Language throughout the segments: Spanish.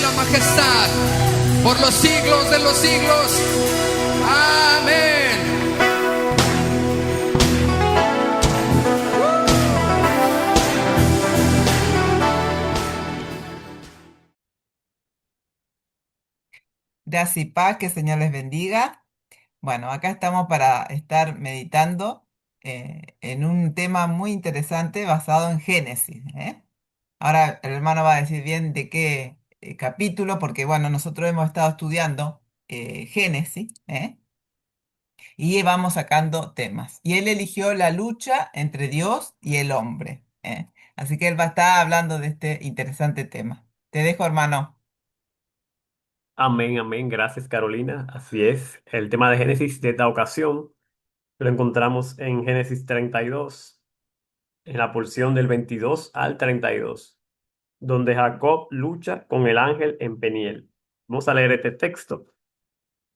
la majestad por los siglos de los siglos. Amén. Gracias y paz, que el Señor les bendiga. Bueno, acá estamos para estar meditando en un tema muy interesante basado en Génesis, ¿eh? Ahora el hermano va a decir bien de qué capítulo, porque bueno, nosotros hemos estado estudiando Génesis, ¿eh? Y vamos sacando temas. Y él eligió la lucha entre Dios y el hombre, ¿eh? Así que él va a estar hablando de este interesante tema. Te dejo, hermano. Amén, amén. Gracias, Carolina. Así es. El tema de Génesis de esta ocasión lo encontramos en Génesis 32, en la porción del 22 al 32, donde Jacob lucha con el ángel en Peniel. Vamos a leer este texto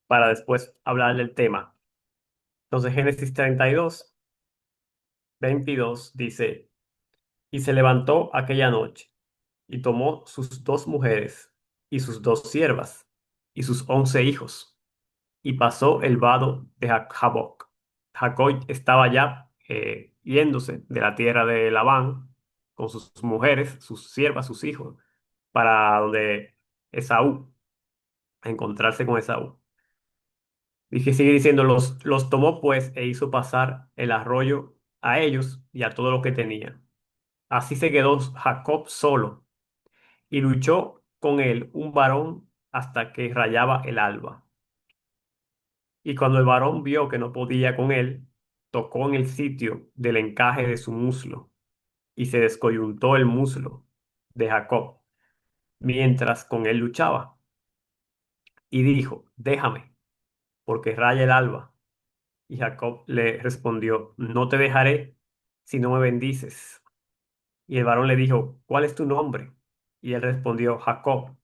para después hablar del tema. Entonces, Génesis 32, 22 dice, y se levantó aquella noche y tomó sus dos mujeres y sus dos siervas y sus 11 hijos y pasó el vado de Jaboc. Jacob estaba ya yéndose de la tierra de Labán con sus mujeres, sus siervas, sus hijos, para donde Esaú, a encontrarse con Esaú. Dije, sigue diciendo, los tomó pues e hizo pasar el arroyo a ellos y a todo lo que tenía. Así se quedó Jacob solo y luchó con él un varón hasta que rayaba el alba. Y cuando el varón vio que no podía con él, tocó en el sitio del encaje de su muslo, y se descoyuntó el muslo de Jacob, mientras con él luchaba. Y dijo, déjame, porque raya el alba. Y Jacob le respondió, no te dejaré si no me bendices. Y el varón le dijo, ¿cuál es tu nombre? Y él respondió, Jacob.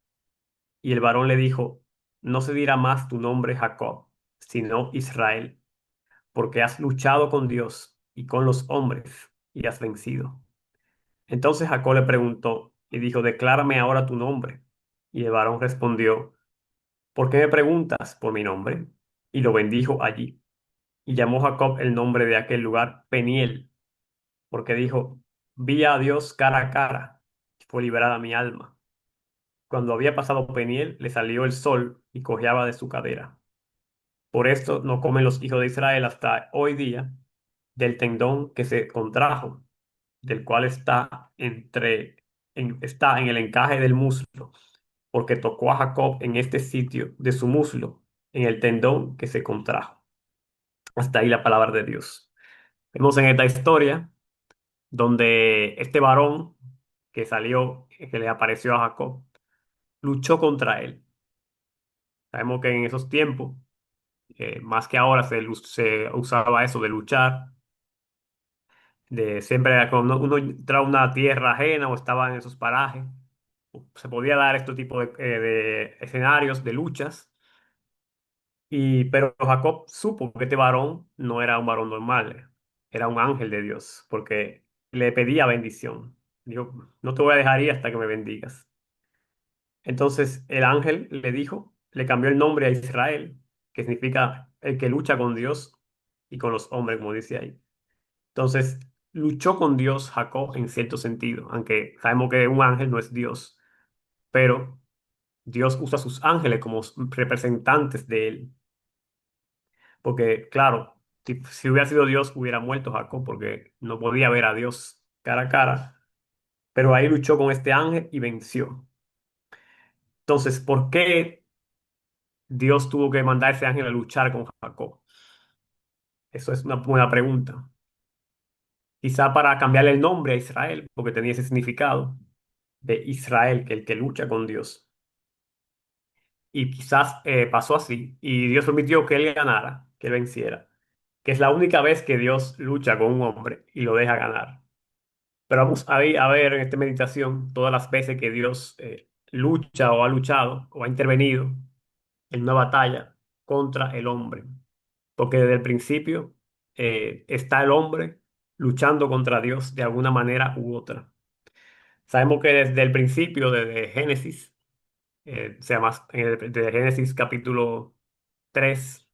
Y el varón le dijo, no se dirá más tu nombre Jacob, sino Israel, porque has luchado con Dios y con los hombres y has vencido. Entonces Jacob le preguntó y dijo, declárame ahora tu nombre. Y el varón respondió, ¿por qué me preguntas por mi nombre? Y lo bendijo allí. Y llamó Jacob el nombre de aquel lugar Peniel, porque dijo, vi a Dios cara a cara, y fue liberada mi alma. Cuando había pasado Peniel, le salió el sol y cojeaba de su cadera. Por esto no comen los hijos de Israel hasta hoy día del tendón que se contrajo, del cual está en el encaje del muslo, porque tocó a Jacob en este sitio de su muslo, en el tendón que se contrajo. Hasta ahí la palabra de Dios. Vemos en esta historia donde este varón que salió, que le apareció a Jacob, luchó contra él. Sabemos que en esos tiempos, más que ahora, se usaba eso de luchar, de siempre cuando uno entraba a una tierra ajena o estaba en esos parajes, se podía dar este tipo de escenarios, de luchas, pero Jacob supo que este varón no era un varón normal, era un ángel de Dios, porque le pedía bendición. Dijo, no te voy a dejar ir hasta que me bendigas. Entonces el ángel le dijo, le cambió el nombre a Israel, que significa el que lucha con Dios y con los hombres, como dice ahí. Entonces, luchó con Dios Jacob en cierto sentido, aunque sabemos que un ángel no es Dios, pero Dios usa a sus ángeles como representantes de él. Porque, claro, si hubiera sido Dios, hubiera muerto Jacob, porque no podía ver a Dios cara a cara, pero ahí luchó con este ángel y venció. Entonces, ¿por qué Dios tuvo que mandar a ese ángel a luchar con Jacob? Eso es una buena pregunta. Quizá para cambiarle el nombre a Israel, porque tenía ese significado de Israel, que el que lucha con Dios. Y quizás pasó así, y Dios permitió que él ganara, que él venciera, que es la única vez que Dios lucha con un hombre y lo deja ganar. Pero vamos a ver en esta meditación todas las veces que Dios lucha o ha luchado o ha intervenido en una batalla contra el hombre. Porque desde el principio está el hombre luchando contra Dios de alguna manera u otra. Sabemos que desde el principio, desde Génesis, sea más de Génesis capítulo 3,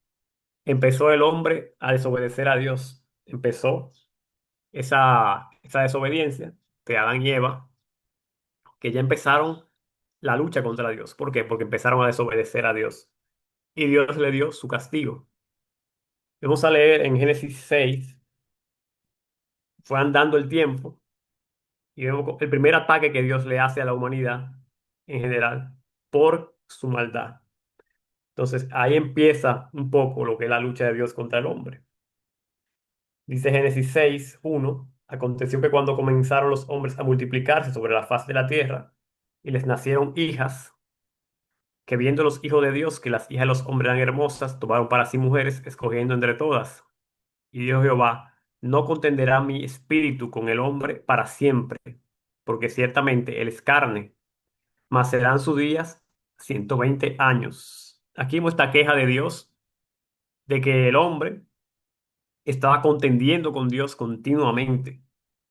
empezó el hombre a desobedecer a Dios. Empezó esa desobediencia de Adán y Eva, que ya empezaron la lucha contra Dios. ¿Por qué? Porque empezaron a desobedecer a Dios. Y Dios le dio su castigo. Vamos a leer en Génesis 6, fue andando el tiempo, y vemos el primer ataque que Dios le hace a la humanidad en general por su maldad. Entonces ahí empieza un poco lo que es la lucha de Dios contra el hombre. Dice Génesis 6:1: aconteció que cuando comenzaron los hombres a multiplicarse sobre la faz de la tierra y les nacieron hijas, que viendo los hijos de Dios que las hijas de los hombres eran hermosas, tomaron para sí mujeres, escogiendo entre todas. Y dijo Jehová: no contenderá mi espíritu con el hombre para siempre, porque ciertamente él es carne, mas serán sus días 120 años. Aquí vemos esta queja de Dios de que el hombre estaba contendiendo con Dios continuamente.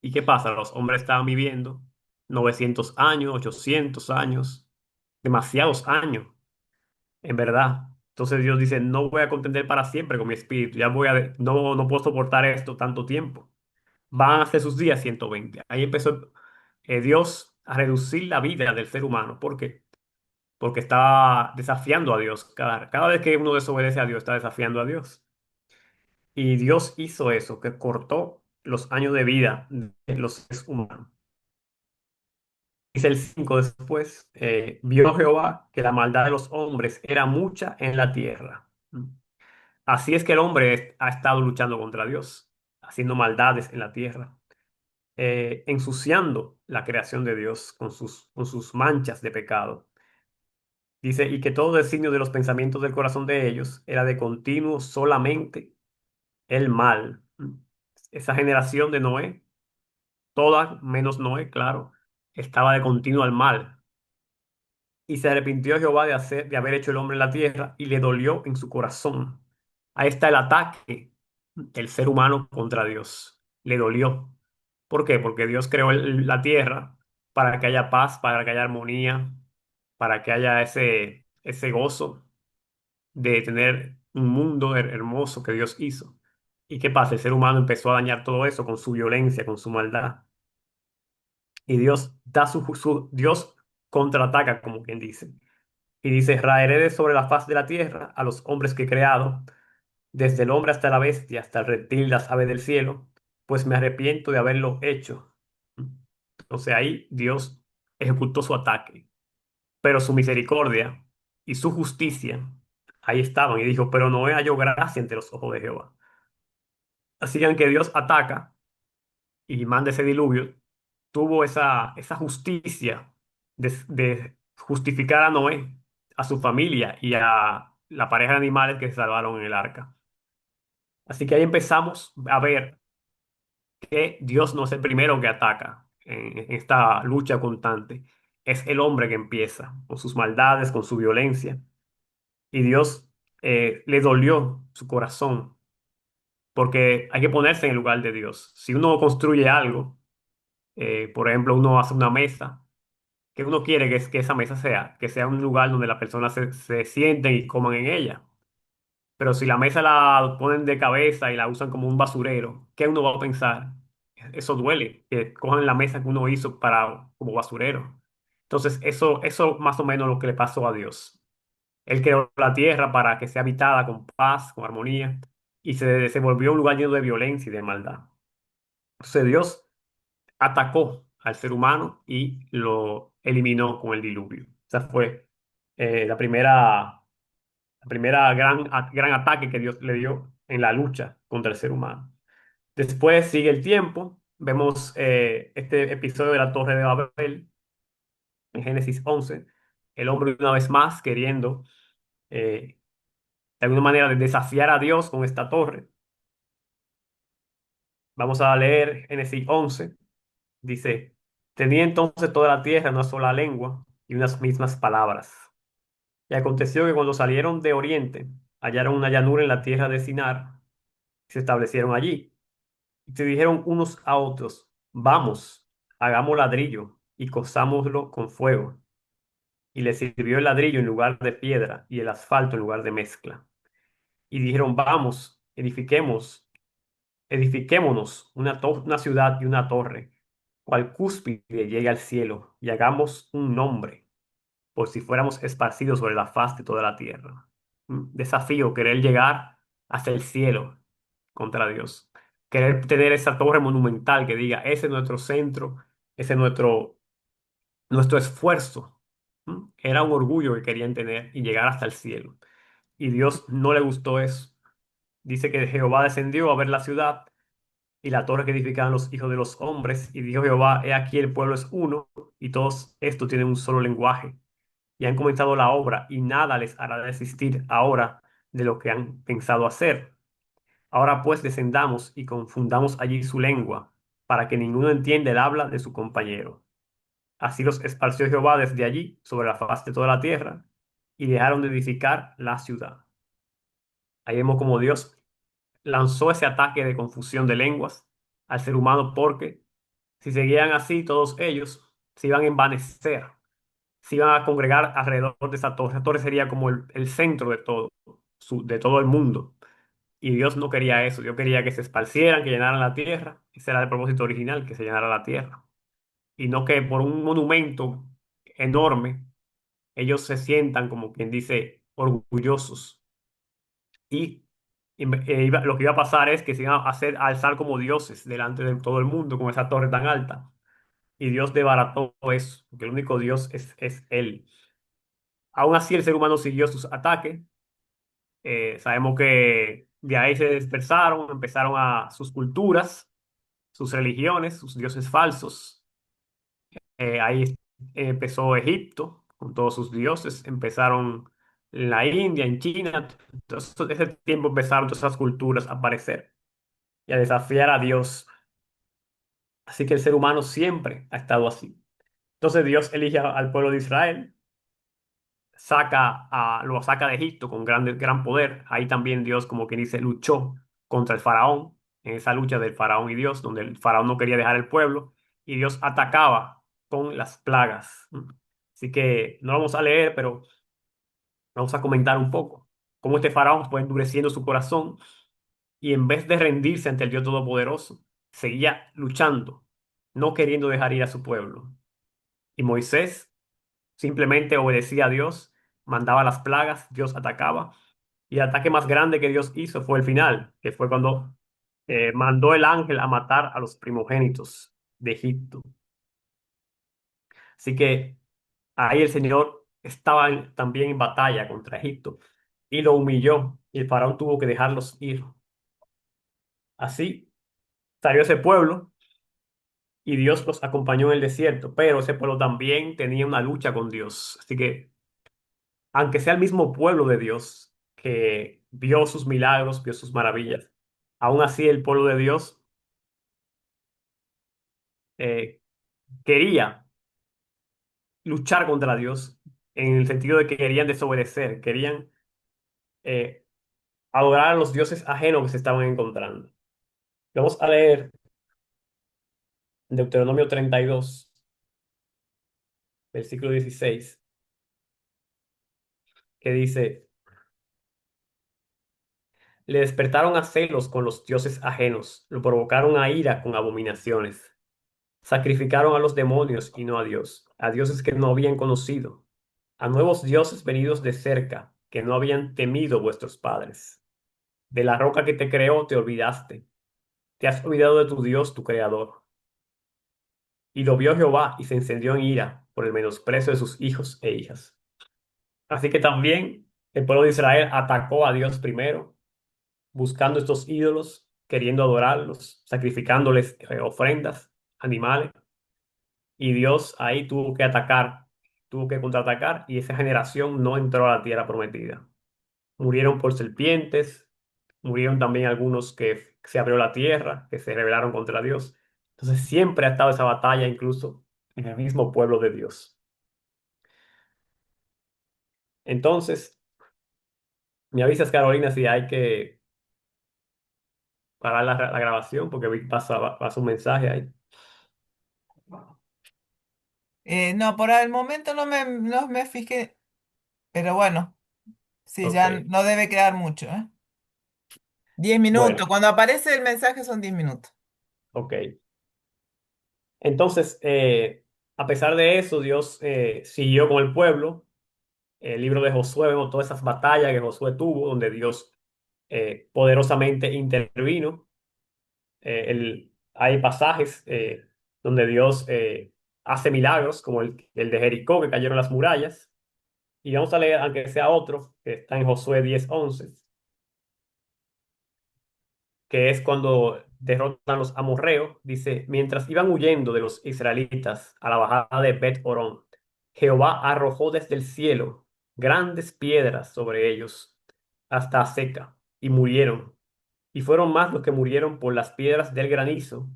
¿Y qué pasa? Los hombres estaban viviendo 900 años, 800 años, demasiados años, en verdad. Entonces Dios dice: no voy a contender para siempre con mi espíritu, ya no puedo soportar esto tanto tiempo. Van a ser sus días 120. Ahí empezó Dios a reducir la vida del ser humano. ¿Por qué? Porque estaba desafiando a Dios. Cada vez que uno desobedece a Dios, está desafiando a Dios. Y Dios hizo eso, que cortó los años de vida de los seres humanos. Dice el 5 después: vio Jehová que la maldad de los hombres era mucha en la tierra. Así es que el hombre ha estado luchando contra Dios, haciendo maldades en la tierra, ensuciando la creación de Dios con sus manchas de pecado. Dice: y que todo designio de los pensamientos del corazón de ellos era de continuo solamente el mal. Esa generación de Noé, toda menos Noé, claro, estaba de continuo al mal. Y se arrepintió Jehová de haber hecho el hombre en la tierra, y le dolió en su corazón. Ahí está el ataque del ser humano contra Dios. Le dolió. ¿Por qué? Porque Dios creó la tierra para que haya paz, para que haya armonía, para que haya ese gozo de tener un mundo hermoso que Dios hizo. ¿Y qué pasa? El ser humano empezó a dañar todo eso con su violencia, con su maldad. Y Dios contraataca, como quien dice. Y dice: raeré de sobre la faz de la tierra a los hombres que he creado, desde el hombre hasta la bestia, hasta el reptil, las aves del cielo, pues me arrepiento de haberlo hecho. Entonces ahí Dios ejecutó su ataque, pero su misericordia y su justicia ahí estaban. Y dijo: pero no halló gracia ante los ojos de Jehová. Así que aunque Dios ataca y manda ese diluvio, tuvo esa justicia de justificar a Noé, a su familia y a la pareja de animales que se salvaron en el arca. Así que ahí empezamos a ver que Dios no es el primero que ataca en esta lucha constante. Es el hombre que empieza con sus maldades, con su violencia. Y Dios le dolió su corazón, porque hay que ponerse en el lugar de Dios. Si uno construye algo, por ejemplo, uno hace una mesa, que uno quiere que esa mesa que sea un lugar donde las personas se sienten y coman en ella. Pero si la mesa la ponen de cabeza y la usan como un basurero, ¿qué uno va a pensar? Eso duele, que cojan la mesa que uno hizo como basurero. Entonces, eso más o menos lo que le pasó a Dios. Él creó la tierra para que sea habitada con paz, con armonía, y se volvió un lugar lleno de violencia y de maldad. Entonces, Dios atacó al ser humano y lo eliminó con el diluvio. Esa fue la primera gran ataque que Dios le dio en la lucha contra el ser humano. Después sigue el tiempo. Vemos este episodio de la Torre de Babel en Génesis 11. El hombre una vez más queriendo de alguna manera desafiar a Dios con esta torre. Vamos a leer Génesis 11. Dice: tenía entonces toda la tierra una sola lengua y unas mismas palabras. Y aconteció que cuando salieron de oriente, hallaron una llanura en la tierra de Sinar y se establecieron allí. Y se dijeron unos a otros: vamos, hagamos ladrillo y cozámoslo con fuego. y les sirvió el ladrillo en lugar de piedra y el asfalto en lugar de mezcla. Y dijeron, vamos, edifiquémonos una ciudad y una torre, cual cúspide llegue al cielo, y hagamos un nombre, por si fuéramos esparcidos sobre la faz de toda la tierra. Desafío, querer llegar hasta el cielo contra Dios. Querer tener esa torre monumental que diga, ese es nuestro centro, ese es nuestro esfuerzo. Era un orgullo que querían tener y llegar hasta el cielo. Y Dios no le gustó eso. Dice que Jehová descendió a ver la ciudad y la torre que edificaban los hijos de los hombres. Y dijo Jehová, he aquí el pueblo es uno y todos estos tienen un solo lenguaje. Y han comenzado la obra y nada les hará desistir ahora de lo que han pensado hacer. Ahora pues descendamos y confundamos allí su lengua, para que ninguno entienda el habla de su compañero. Así los esparció Jehová desde allí sobre la faz de toda la tierra, y dejaron de edificar la ciudad. Ahí vemos como Dios lanzó ese ataque de confusión de lenguas al ser humano, porque si seguían así todos ellos se iban a envanecer, se iban a congregar alrededor de esa torre. Esa torre sería como el centro de todo, de todo el mundo. Y Dios no quería eso. Dios quería que se esparcieran, que llenaran la tierra. Ese era el propósito original, que se llenara la tierra. Y no que por un monumento enorme ellos se sientan, como quien dice, orgullosos. Y lo que iba a pasar es que se iban a hacer alzar como dioses delante de todo el mundo con esa torre tan alta. Y Dios desbarató eso, porque el único Dios es Él. Aún así, el ser humano siguió sus ataques. Sabemos que de ahí se dispersaron, empezaron a sus culturas, sus religiones, sus dioses falsos. Ahí empezó Egipto con todos sus dioses. Empezaron en la India, en China. Entonces, ese tiempo empezaron todas esas culturas a aparecer y a desafiar a Dios. Así que el ser humano siempre ha estado así. Entonces Dios elige al pueblo de Israel, lo saca de Egipto con gran poder. Ahí también Dios, como quien dice, luchó contra el faraón, en esa lucha del faraón y Dios, donde el faraón no quería dejar el pueblo y Dios atacaba con las plagas. Así que no lo vamos a leer, pero vamos a comentar un poco cómo este faraón fue endureciendo su corazón y en vez de rendirse ante el Dios Todopoderoso, seguía luchando, no queriendo dejar ir a su pueblo. Y Moisés simplemente obedecía a Dios, mandaba las plagas, Dios atacaba. Y el ataque más grande que Dios hizo fue el final, que fue cuando mandó el ángel a matar a los primogénitos de Egipto. Así que ahí el Señor estaba también en batalla contra Egipto y lo humilló y el faraón tuvo que dejarlos ir. Así salió ese pueblo y Dios los acompañó en el desierto, pero ese pueblo también tenía una lucha con Dios. Así que aunque sea el mismo pueblo de Dios que vio sus milagros, vio sus maravillas, aún así el pueblo de Dios eh, quería luchar contra Dios en el sentido de que querían desobedecer, querían eh, adorar a los dioses ajenos que se estaban encontrando. Vamos a leer Deuteronomio 32, versículo 16, que dice, le despertaron a celos con los dioses ajenos, lo provocaron a ira con abominaciones. Sacrificaron a los demonios y no a Dios, a dioses que no habían conocido, a nuevos dioses venidos de cerca, que no habían temido vuestros padres. De la roca que te creó te olvidaste, te has olvidado de tu Dios, tu creador. Y lo vio Jehová y se encendió en ira por el menosprecio de sus hijos e hijas. Así que también el pueblo de Israel atacó a Dios primero, buscando estos ídolos, queriendo adorarlos, sacrificándoles ofrendas, animales. Y Dios ahí tuvo que atacar, tuvo que contraatacar y esa generación no entró a la tierra prometida. Murieron por serpientes, murieron también algunos que se abrió la tierra, que se rebelaron contra Dios. Entonces siempre ha estado esa batalla incluso en el mismo pueblo de Dios. Entonces, me avisas, Carolina, si hay que parar la grabación porque pasa un mensaje ahí. No, por el momento no me fijé, pero bueno, sí, Ok, ya no debe quedar mucho, ¿eh? 10 minutos, bueno, cuando aparece el mensaje son 10 minutos. ok. Entonces, a pesar de eso, Dios siguió con el pueblo. El libro de Josué, vemos todas esas batallas que Josué tuvo, donde Dios poderosamente intervino. Hay pasajes donde Dios hace milagros, como el de Jericó, que cayeron las murallas. Y vamos a leer, aunque sea otro, que está en Josué 10:11, que es cuando derrotan los amorreos. Dice, mientras iban huyendo de los israelitas a la bajada de Bet Orón, Jehová arrojó desde el cielo grandes piedras sobre ellos hasta seca, y murieron. Y fueron más los que murieron por las piedras del granizo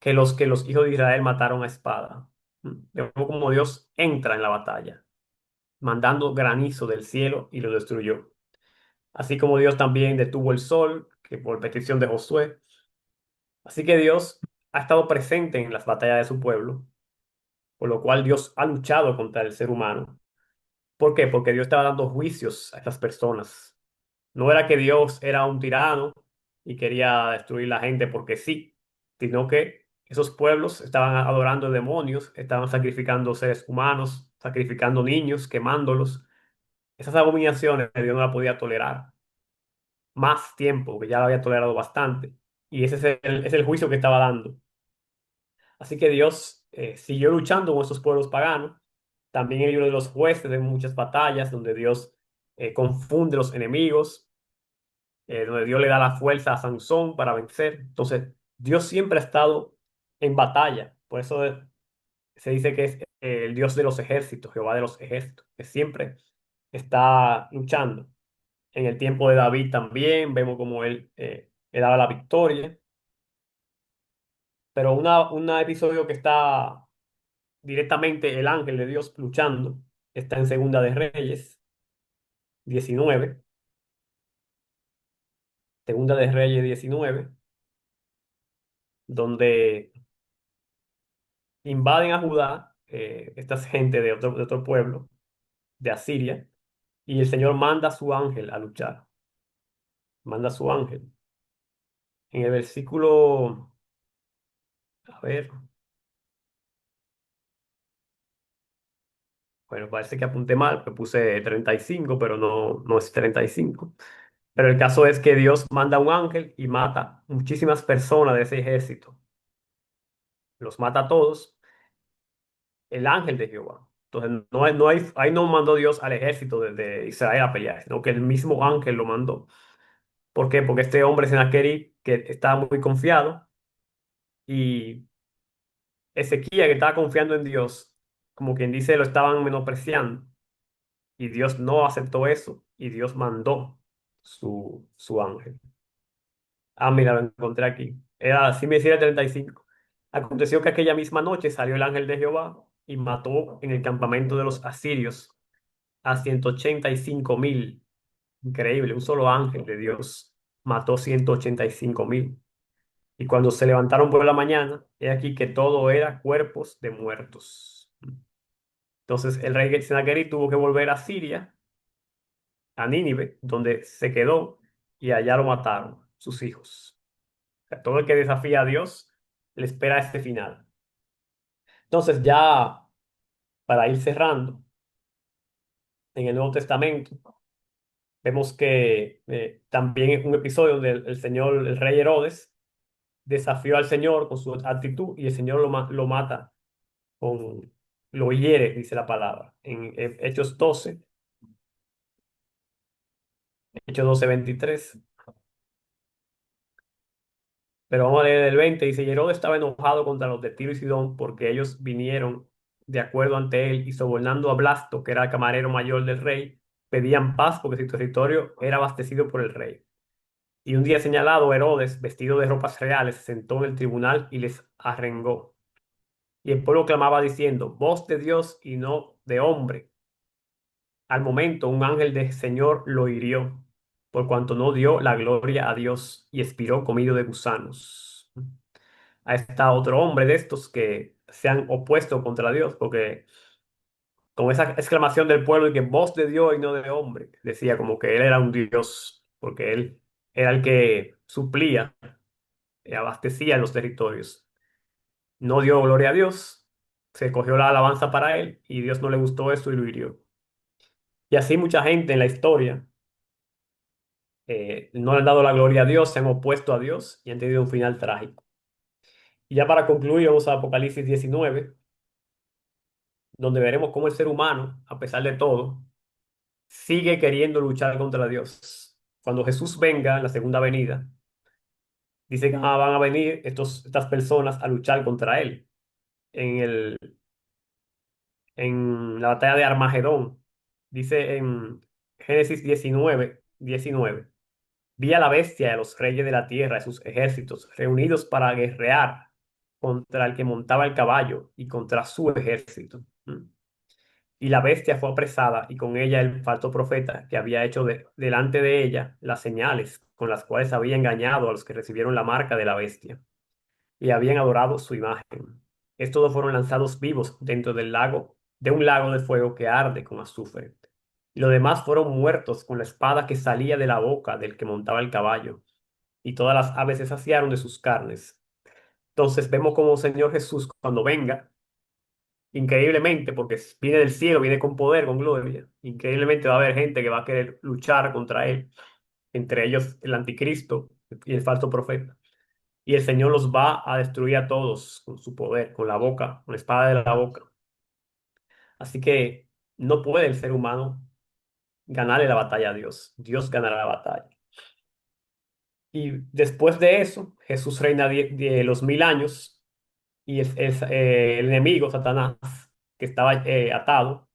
que los hijos de Israel mataron a espada. Vemos como Dios entra en la batalla, mandando granizo del cielo y lo destruyó. Así como Dios también detuvo el sol, que por petición de Josué. Así que Dios ha estado presente en las batallas de su pueblo, por lo cual Dios ha luchado contra el ser humano. ¿Por qué? Porque Dios estaba dando juicios a estas personas. No era que Dios era un tirano y quería destruir la gente porque sí, sino que esos pueblos estaban adorando demonios, estaban sacrificando seres humanos, sacrificando niños, quemándolos. Esas abominaciones Dios no las podía tolerar más tiempo, que ya lo había tolerado bastante. Y ese es el juicio que estaba dando. Así que Dios siguió luchando con esos pueblos paganos. También en el libro de los jueces de muchas batallas donde Dios confunde los enemigos, donde Dios le da la fuerza a Sansón para vencer. Entonces, Dios siempre ha estado en batalla. Por eso se dice que es el Dios de los ejércitos, Jehová de los ejércitos, que siempre está luchando. En el tiempo de David también vemos como él le daba la victoria. Pero un episodio que está directamente el ángel de Dios luchando está en Segunda de Reyes 19. Segunda de Reyes 19, donde invaden a Judá, esta gente de otro pueblo, de Asiria, y el Señor manda a su ángel a luchar. Manda a su ángel. En el versículo, a ver, bueno, parece que apunté mal, que puse 35, pero no es 35. Pero el caso es que Dios manda a un ángel y mata muchísimas personas de ese ejército. Los mata a todos, el ángel de Jehová. Entonces, ahí no mandó Dios al ejército de Israel a pelear, sino que el mismo ángel lo mandó. ¿Por qué? Porque este hombre Sennacherib, que estaba muy confiado, y Ezequiel, que estaba confiando en Dios, como quien dice, lo estaban menospreciando. Y Dios no aceptó eso, y Dios mandó su ángel. Ah, mira, lo encontré aquí. Era así, me decía el 35. Aconteció que aquella misma noche salió el ángel de Jehová y mató en el campamento de los asirios a 185.000. Increíble, un solo ángel de Dios mató 185.000. Y cuando se levantaron por la mañana, he aquí que todo era cuerpos de muertos. Entonces el rey Sennacherib tuvo que volver a Siria, a Nínive, donde se quedó, y allá lo mataron sus hijos. O sea, todo el que desafía a Dios le espera este final. Entonces ya para ir cerrando, en el Nuevo Testamento vemos que también es un episodio donde el Señor, el rey Herodes, desafió al Señor con su actitud y el Señor lo mata, con, lo hiere, dice la palabra, en Hechos 12, Hechos 12:23. Pero vamos a leer el 20, dice, y Herodes estaba enojado contra los de Tiro y Sidón porque ellos vinieron de acuerdo ante él y sobornando a Blasto, que era camarero mayor del rey, pedían paz porque su territorio era abastecido por el rey. Y un día señalado, Herodes, vestido de ropas reales, se sentó en el tribunal y les arrengó. Y el pueblo clamaba diciendo, voz de Dios y no de hombre. Al momento, un ángel del Señor lo hirió, por cuanto no dio la gloria a Dios y expiró comido de gusanos. Ahí está otro hombre de estos que se han opuesto contra Dios, porque con esa exclamación del pueblo y que voz de Dios y no de hombre, decía como que él era un Dios, porque él era el que suplía y abastecía los territorios. No dio gloria a Dios, se cogió la alabanza para él y Dios no le gustó eso y lo hirió. Y así mucha gente en la historia no le han dado la gloria a Dios, se han opuesto a Dios y han tenido un final trágico. Y ya para concluir, vamos a Apocalipsis 19, donde veremos cómo el ser humano, a pesar de todo, sigue queriendo luchar contra Dios. Cuando Jesús venga en la segunda venida, dice que van a venir estas personas a luchar contra él en en la batalla de Armagedón. Dice en Génesis 19 vi a la bestia y a los reyes de la tierra y sus ejércitos reunidos para guerrear contra el que montaba el caballo y contra su ejército. Y la bestia fue apresada y con ella el falso profeta que había hecho delante de ella las señales con las cuales había engañado a los que recibieron la marca de la bestia y habían adorado su imagen. Estos dos fueron lanzados vivos dentro del lago, de un lago de fuego que arde con azufre. Y los demás fueron muertos con la espada que salía de la boca del que montaba el caballo, y todas las aves se saciaron de sus carnes. Entonces vemos como Señor Jesús, cuando venga, increíblemente, porque viene del cielo, viene con poder, con gloria, increíblemente va a haber gente que va a querer luchar contra él, entre ellos el anticristo y el falso profeta. Y el Señor los va a destruir a todos con su poder, con la boca, con la espada de la boca. Así que no puede el ser humano ganarle la batalla a Dios. Dios ganará la batalla. Y después de eso, Jesús reina los 1000 años y el enemigo, Satanás, que estaba atado,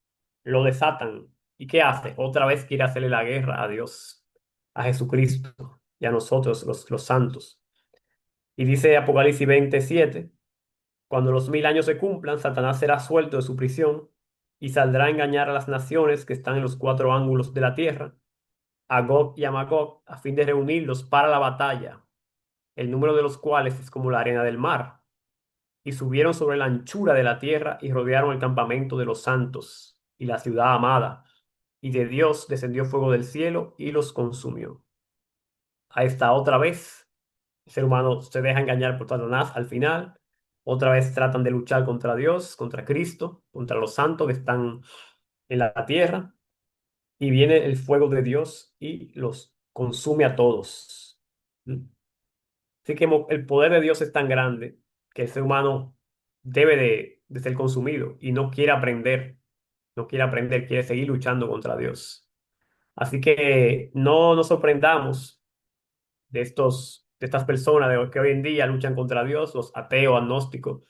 lo desatan. ¿Y qué hace? Otra vez quiere hacerle la guerra a Dios, a Jesucristo y a nosotros, los santos. Y dice Apocalipsis 27. Cuando los 1000 años se cumplan, Satanás será suelto de su prisión y saldrá a engañar a las naciones que están en los cuatro ángulos de la tierra, a Gog y a Magog, a fin de reunirlos para la batalla, el número de los cuales es como la arena del mar. Y subieron sobre la anchura de la tierra y rodearon el campamento de los santos y la ciudad amada. Y de Dios descendió fuego del cielo y los consumió. A esta otra vez el ser humano se deja engañar por Satanás al final. Otra vez tratan de luchar contra Dios, contra Cristo, contra los santos que están en la tierra. Y viene el fuego de Dios y los consume a todos. ¿Mm? Así que el poder de Dios es tan grande que el ser humano debe de ser consumido y no quiere aprender, no quiere aprender, quiere seguir luchando contra Dios. Así que no nos sorprendamos de estas personas que hoy en día luchan contra Dios, los ateos, agnósticos,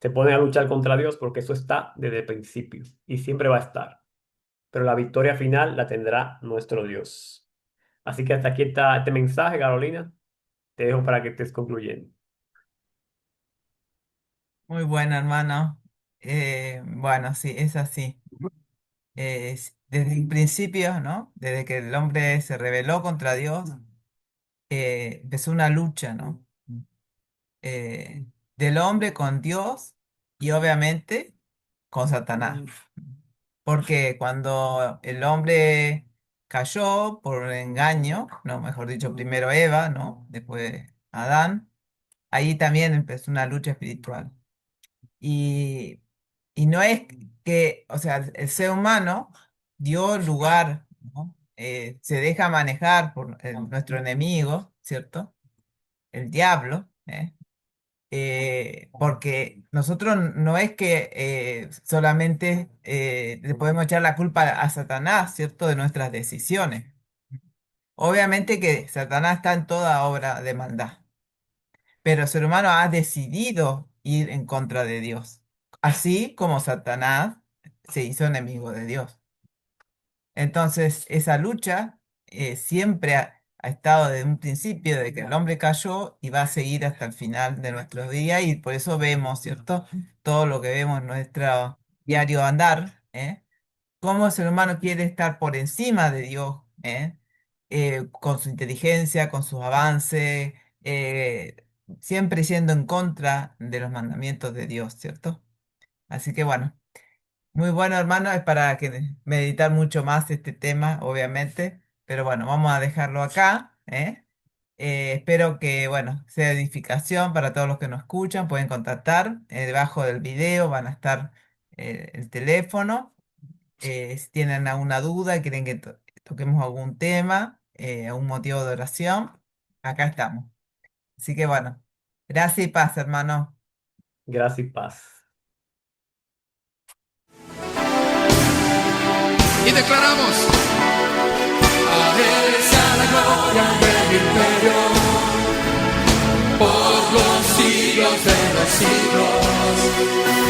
se ponen a luchar contra Dios porque eso está desde el principio y siempre va a estar. Pero la victoria final la tendrá nuestro Dios. Así que hasta aquí está este mensaje, Carolina. Te dejo para que estés concluyendo. Muy bueno, hermano. Bueno, sí, es así. Desde el principio, ¿no? Desde que el hombre se rebeló contra Dios, empezó una lucha, ¿no? Eh, del hombre con Dios y obviamente con Satanás. Porque cuando el hombre cayó por engaño, no, mejor dicho, primero Eva, ¿no? Después Adán, ahí también empezó una lucha espiritual. Y, y no es que, o sea, el ser humano dio lugar, ¿no? Se deja manejar por nuestro enemigo, ¿cierto? El diablo, ¿eh? Porque nosotros no es que solamente le podemos echar la culpa a Satanás, ¿cierto? De nuestras decisiones. Obviamente que Satanás está en toda obra de maldad, pero el ser humano ha decidido ir en contra de Dios, así como Satanás se hizo enemigo de Dios. Entonces, esa lucha siempre ha estado desde un principio, de que el hombre cayó y va a seguir hasta el final de nuestros días, y por eso vemos, ¿cierto? Todo lo que vemos en nuestro diario andar, ¿eh? Cómo el ser humano quiere estar por encima de Dios, ¿eh? Con su inteligencia, con sus avances, siempre yendo en contra de los mandamientos de Dios, ¿cierto? Así que bueno, muy bueno, hermano, es para que meditar mucho más este tema, obviamente, pero bueno, vamos a dejarlo acá, ¿eh? Espero que, bueno, sea edificación para todos los que nos escuchan, pueden contactar, debajo del video van a estar el teléfono, si tienen alguna duda, quieren que toquemos algún tema, algún motivo de oración, acá estamos. Así que bueno, gracias y paz, hermano. Gracia y paz. Y declaramos, a Él sea la gloria del imperio, por los siglos de los siglos.